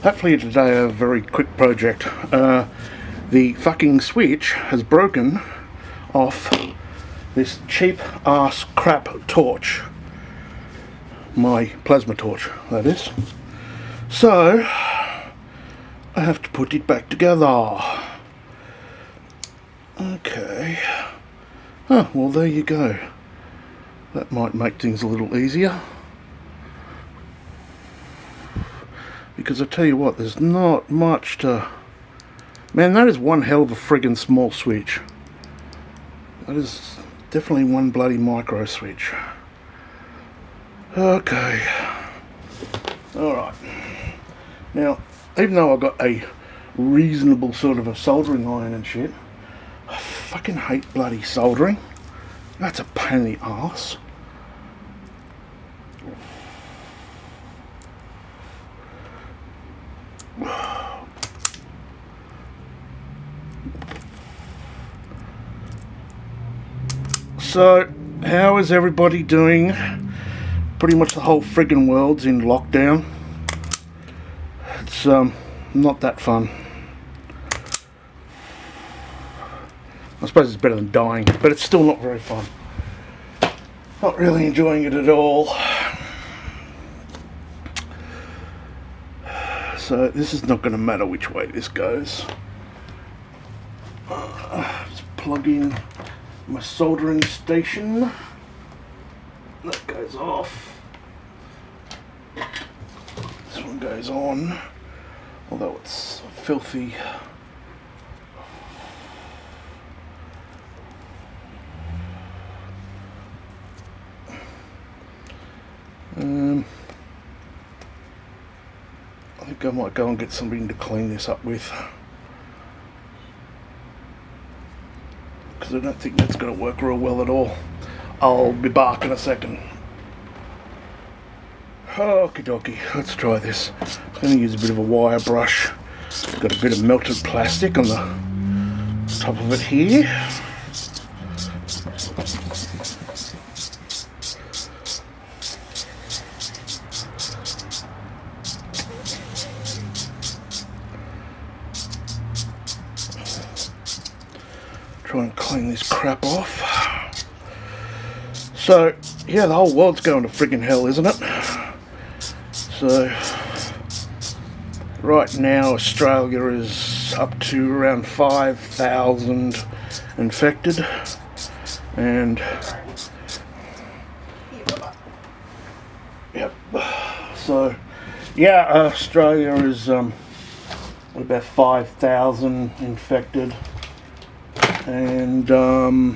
Hopefully today I have a very quick project. The fucking switch has broken off this cheap ass crap torch. My plasma torch, that is. So, I have to put it back together. Okay. Oh, well there you go. That might make things a little easier. Because I tell you what, there's not much to... Man, that is one hell of a friggin' small switch. That is definitely one bloody micro switch. Okay. Alright. Now, even though I've got a reasonable sort of a soldering iron and shit, I fucking hate bloody soldering. That's a pain in the arse. So, how is everybody doing? Pretty much the whole friggin' world's in lockdown. It's not that fun. I suppose it's better than dying, but it's still not very fun. Not really enjoying it at all. So this is not going to matter which way this goes. Just plug in my soldering station. That goes off. This one goes on, although it's filthy. I think I might go and get something to clean this up with, because I don't think that's going to work real well at all. I'll be back in a second. Okie dokie, let's try this. I'm going to use a bit of a wire brush. Got a bit of melted plastic on the top of it here. Try and clean this crap off. So, yeah, the whole world's going to friggin' hell, isn't it? So, right now Australia is up to around 5,000 infected, and yep. So, yeah, Australia is about 5,000 infected. And the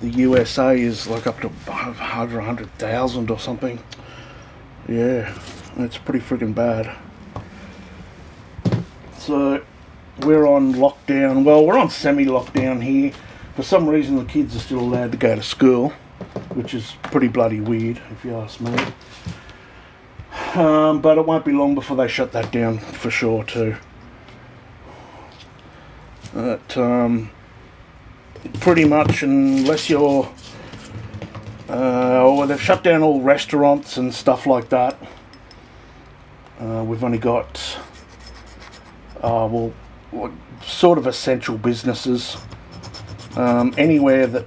USA is like up to over 100,000 or something. Yeah, it's pretty freaking bad. So we're on lockdown. Well, we're on semi-lockdown here. For some reason the kids are still allowed to go to school, which is pretty bloody weird if you ask me. But it won't be long before they shut that down for sure too. Pretty much, unless you're well, they've shut down all restaurants and stuff like that. We've only got well, sort of essential businesses, anywhere that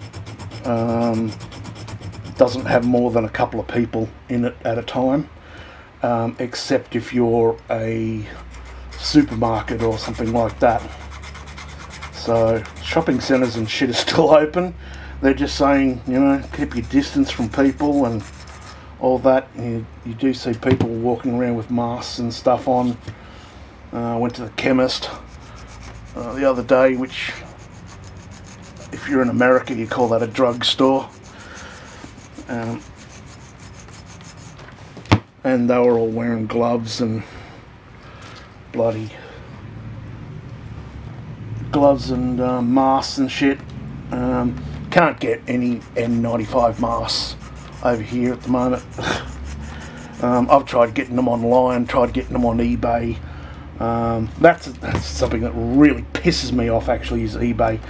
doesn't have more than a couple of people in it at a time, except if you're a supermarket or something like that. So shopping centres and shit are still open. They're just saying, you know, keep your distance from people and all that. You do see people walking around with masks and stuff on. I went to the chemist the other day, which, if you're in America, you call that a drugstore. And they were all wearing gloves and bloody gloves and masks and shit. Can't get any N95 masks over here at the moment. I've tried getting them online, tried getting them on eBay. That's something that really pisses me off, actually, is eBay,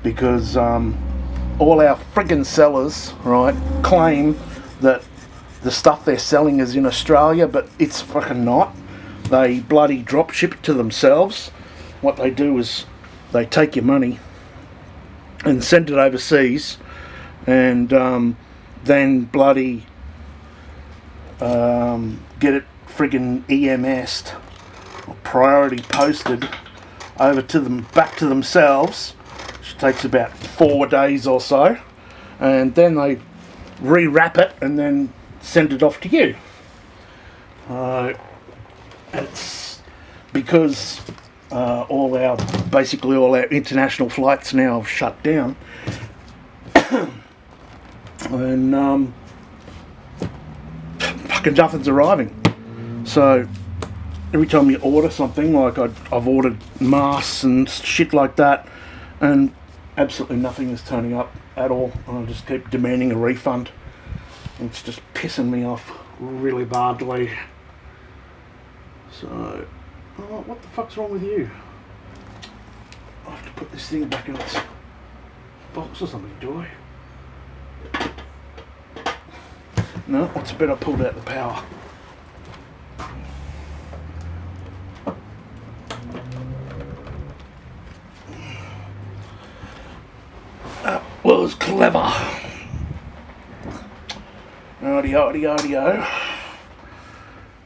because all our friggin' sellers, right, claim that the stuff they're selling is in Australia, but it's fucking not. they bloody drop ship it to themselves. What they do is they take your money and send it overseas, and then bloody get it friggin' EMS'd or priority posted over to them, back to themselves, which takes about 4 days or so, and then they rewrap it and then send it off to you. It's because basically all our international flights now have shut down, and fucking nothing's arriving. So every time you order something, like I've ordered masks and shit like that, and absolutely nothing is turning up at all, and I just keep demanding a refund. It's just pissing me off really badly. So, what the fuck's wrong with you? I have to put this thing back in its box or something, do I? No, it's better I pulled out the power. That was clever. Rightio.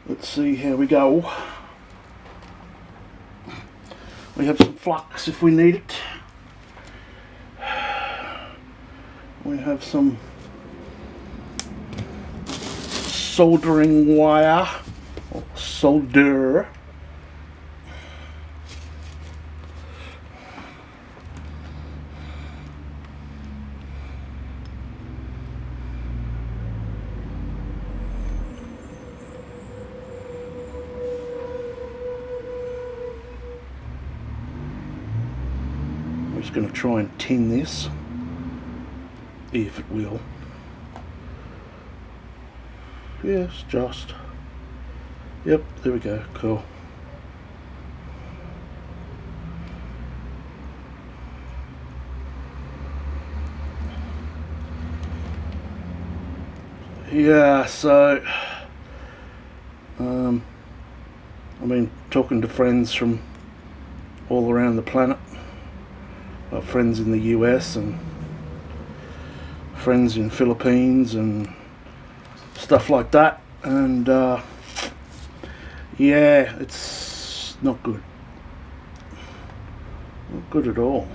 Let's see how we go. We have some flux if we need it. We have some soldering wire, or solder. I'm just going to try and tin this, if it will. Yes, just. Yep, there we go, cool. Yeah, so I've been talking to friends from all around the planet. Friends in the US and friends in Philippines and stuff like that, and yeah, it's not good. Not good at all.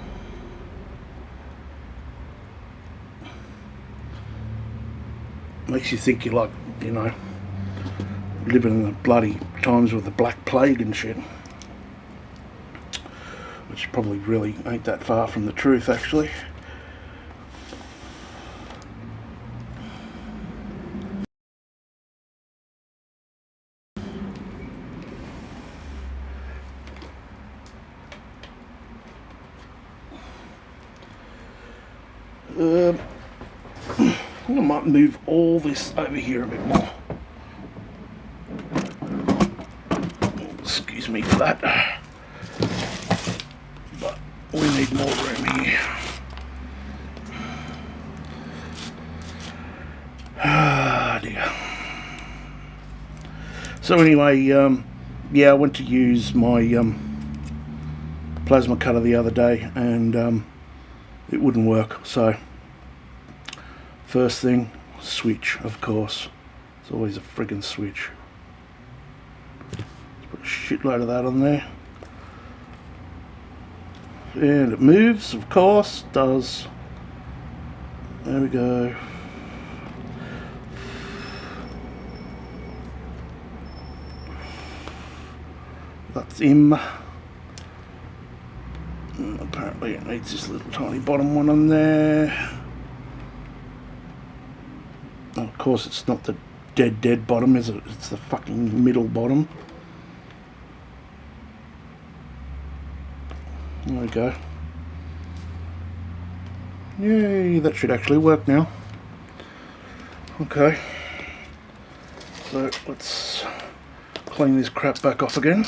Makes you think you're like, you know, living in the bloody times with the Black Plague and shit. Which probably really ain't that far from the truth, actually. I might move all this over here a bit more. Excuse me for that. But we need more room here. Ah, dear. So anyway, yeah, I went to use my plasma cutter the other day, and it wouldn't work. So first thing, switch, of course. It's always a friggin' switch. Let's put a shitload of that on there. And it moves, of course, does. There we go. That's him. And apparently it needs this little tiny bottom one on there. Of course it's not the dead bottom, is it? It's the fucking middle bottom. There we go. Yay, that should actually work now. Okay. So let's clean this crap back off again.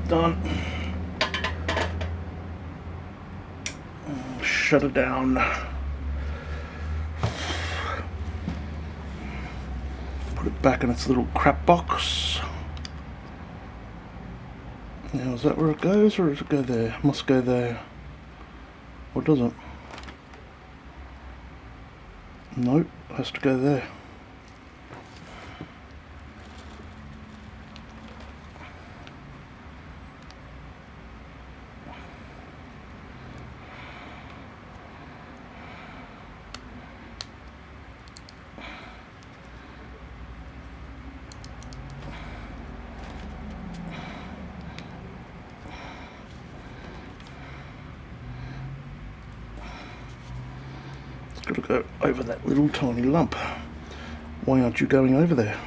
Done. shut it down. Put it back in its little crap box. Now, is that where it goes, or does it go there? Must go there. Or does it? Nope, it has to go there. Got to go over that little tiny lump. Why aren't you going over there?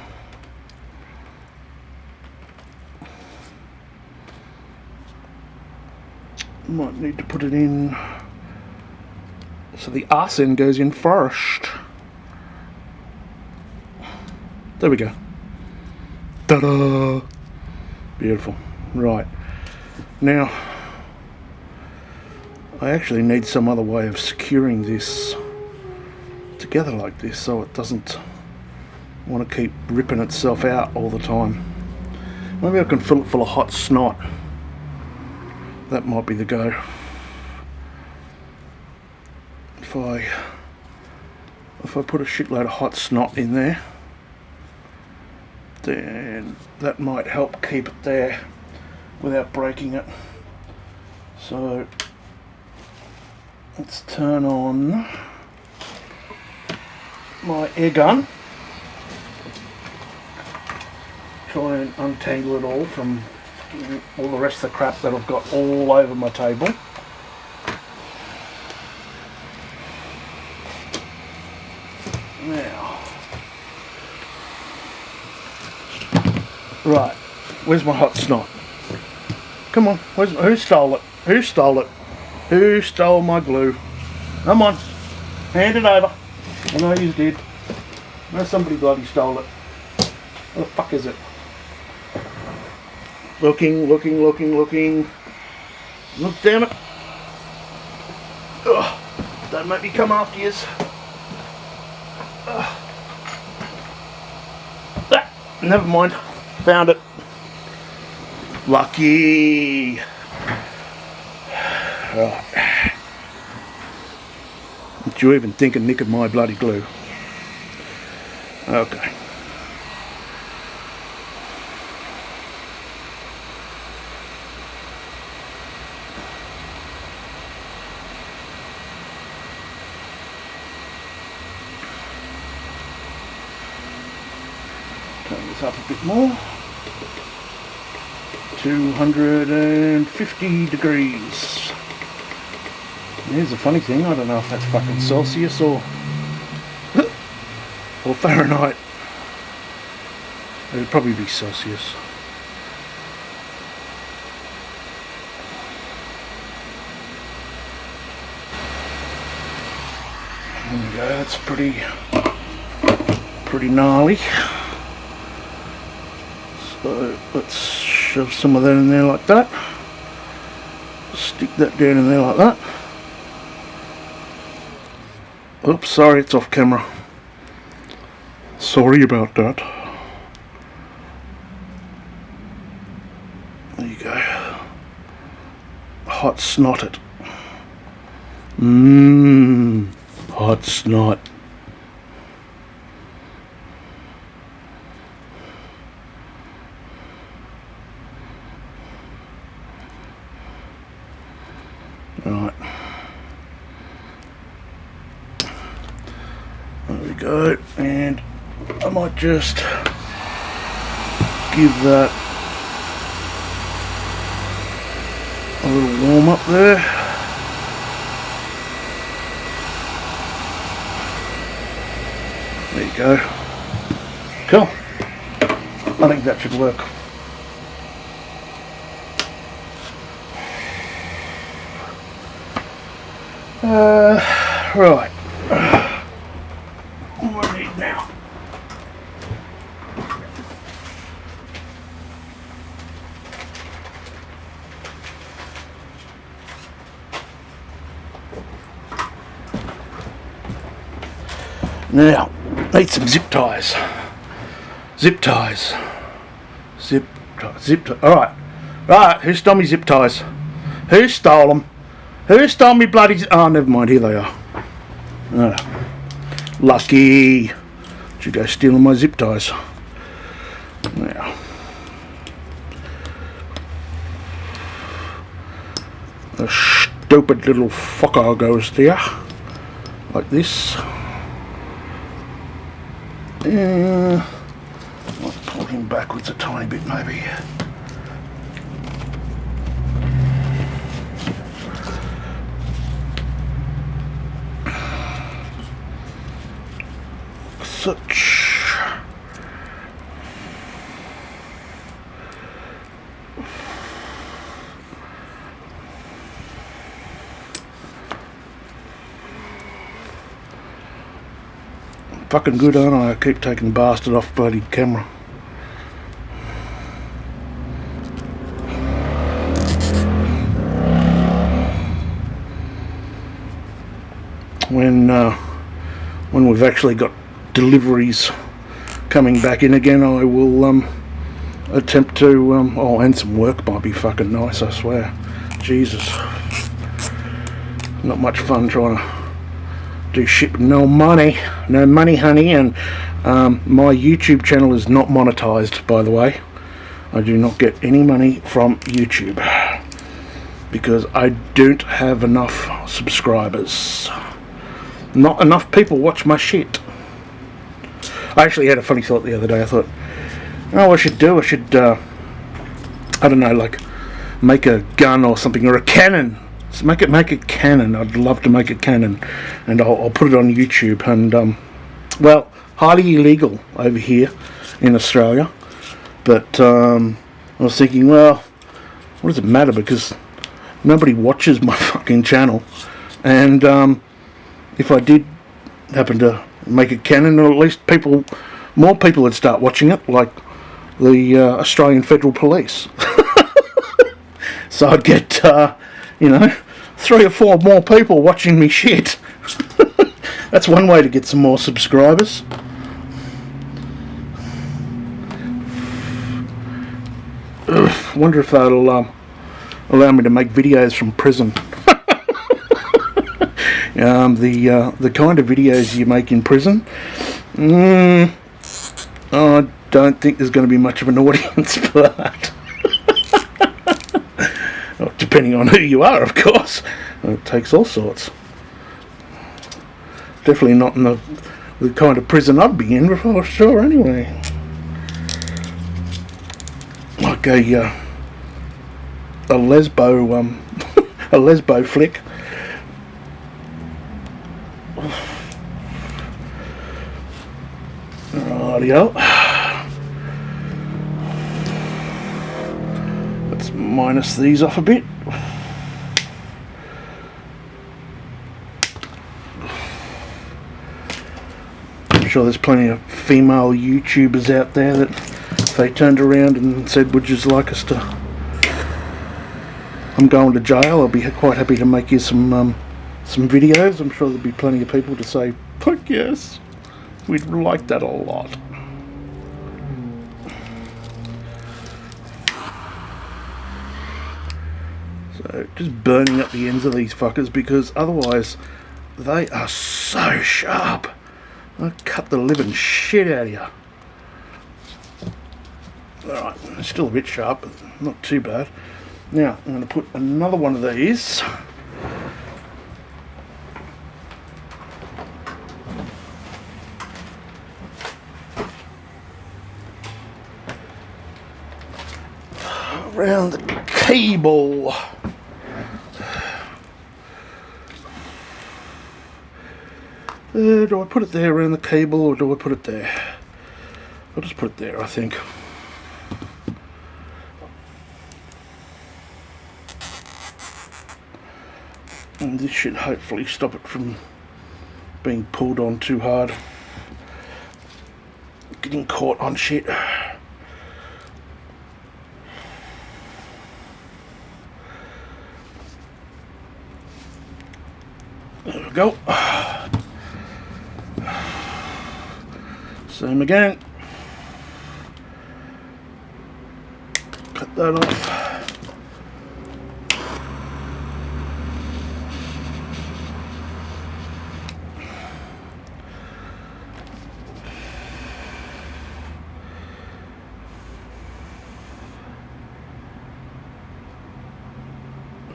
Might need to put it in so the arse end goes in first. There we go. Ta-da! Beautiful. Right. Now, I actually need some other way of securing this together like this so it doesn't want to keep ripping itself out all the time. Maybe I can fill it full of hot snot. That might be the go. If I put a shitload of hot snot in there, then that might help keep it there without breaking it. So let's turn on my air gun, try and untangle it all from all the rest of the crap that I've got all over my table. Now, right, where's my hot snot? Come on, who stole it? Who stole it? Who stole my glue? Come on, hand it over. I know you did. No, somebody bloody stole it. Where the fuck is it? Looking. Look, damn it. Ugh. Don't make me come after yous. Ah, never mind. Found it. Lucky. Right. Did you even think of nicking my bloody glue? Okay. Turn this up a bit more. 250 degrees. Here's the funny thing, I don't know if that's fucking Celsius or Fahrenheit. It'd probably be Celsius. There we go, that's pretty gnarly. So let's shove some of that in there like that. Stick that down in there like that. Oops, sorry, it's off camera. Sorry about that. There you go. Hot snotted. Hot snot. Right. There we go, and I might just give that a little warm up there. There you go. Cool. I think that should work. Right. What do I need now? Now, need some zip ties. Zip ties. Zip ties. Zip ties. Alright. Right, who stole me zip ties? Who stole them? Who stole me bloody... Oh, never mind, here they are. Lucky. You go stealing my zip ties. Now. The stupid little fucker goes there. Like this. I'll pull him backwards a tiny bit maybe. Such. Fucking good, aren't I? I keep taking the bastard off bloody camera. When we've actually got deliveries coming back in again, I will attempt to oh, and some work might be fucking nice, I swear. Jesus, not much fun trying to do shit with no money, honey. And my YouTube channel is not monetized, by the way. I do not get any money from YouTube because I don't have enough subscribers. Not enough people watch my shit. I actually had a funny thought the other day. I thought, oh, I should I don't know, like make a gun or something, or a cannon. So make a cannon. I'd love to make a cannon, and I'll put it on YouTube. And well, highly illegal over here in Australia. But I was thinking, well, what does it matter? Because nobody watches my fucking channel, and if I did happen to make a cannon, or at least more people would start watching it, like the Australian Federal Police. So I'd get, 3 or 4 more people watching me shit. That's one way to get some more subscribers. Wonder if they'll allow me to make videos from prison. The kind of videos you make in prison, I don't think there's going to be much of an audience for that. Well, depending on who you are, of course. It takes all sorts. Definitely not in the kind of prison I'd be in, for sure, anyway. Like a lesbo, a lesbo flick. Rightio. Let's minus these off a bit. I'm sure there's plenty of female YouTubers out there that if they turned around and said, would you like us to... I'm going to jail, I'll be quite happy to make you some videos. I'm sure there'll be plenty of people to say, fuck yes, we'd like that a lot. So just burning up the ends of these fuckers, because otherwise they are so sharp. I'll cut the living shit out of you. Alright, it's still a bit sharp, but not too bad. Now I'm going to put another one of these around the cable. Do I put it there around the cable, or do I put it there? I'll just put it there, I think. And this should hopefully stop it from being pulled on too hard. Getting caught on shit. There we go. Same again. Cut that off.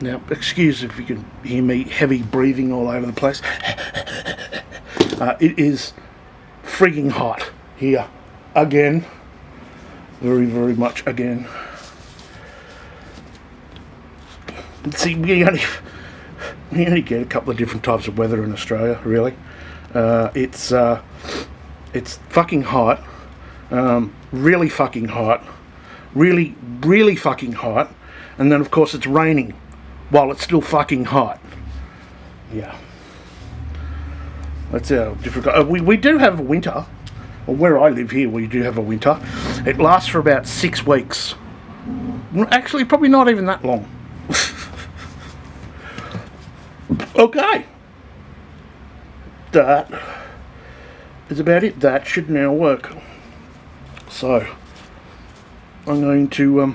Now, excuse if you can hear me heavy breathing all over the place. It is freaking hot here again. Very, very much again. See, we only get a couple of different types of weather in Australia, really. It's fucking hot. Really fucking hot. Really, really fucking hot. And then, of course, it's raining while it's still fucking hot. Yeah. That's how difficult. We do have a winter. Well, where I live here, we do have a winter. It lasts for about 6 weeks. Actually, probably not even that long. Okay. That is about it. That should now work. So, I'm going to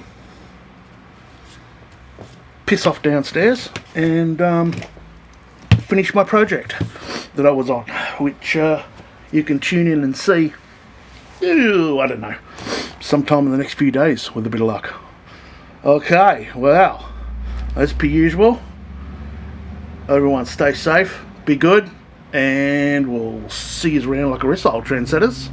piss off downstairs and finish my project that I was on, which you can tune in and see, I don't know, sometime in the next few days with a bit of luck. Okay, well, as per usual, everyone stay safe, be good, and we'll see you around like a wrist, old trendsetters.